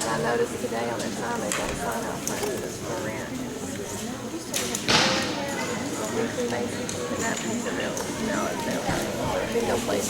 I noticed today on the sign they got a sign out front that was for rent. Weekly basis, and that pays the bills. No, it's no. Bingo place.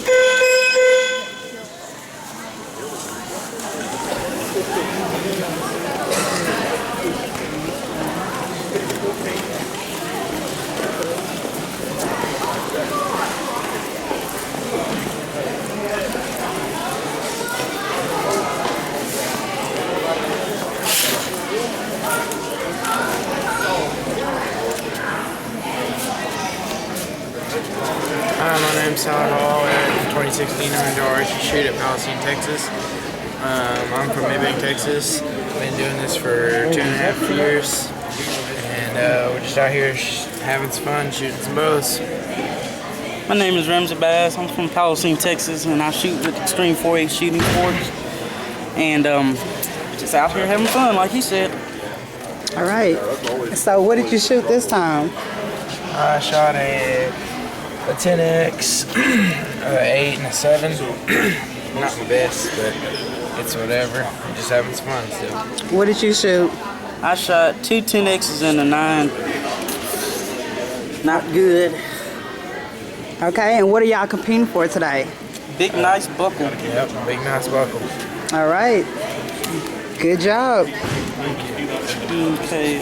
Hi, my name's Tyler Hall at 2016 Archery shoot at Palestine, Texas. I'm from Mabank, Texas. Been doing this for 2.5 years, and we're just out here having some fun, shooting some bows. My name is Ramsey. I'm from Palestine, Texas, and I shoot with Xtreme 4/8 shooting sports. And just out here having fun, like he said. All right. So what did you shoot this time? I shot a 10X, 8 and a 7. Not the best, but it's whatever. I'm just having some fun still. What did you shoot? I shot 2 10Xs and a 9. Not good. Okay, and what are y'all competing for today? Big nice buckle. Yep, big nice buckle. All right. Good job. Okay,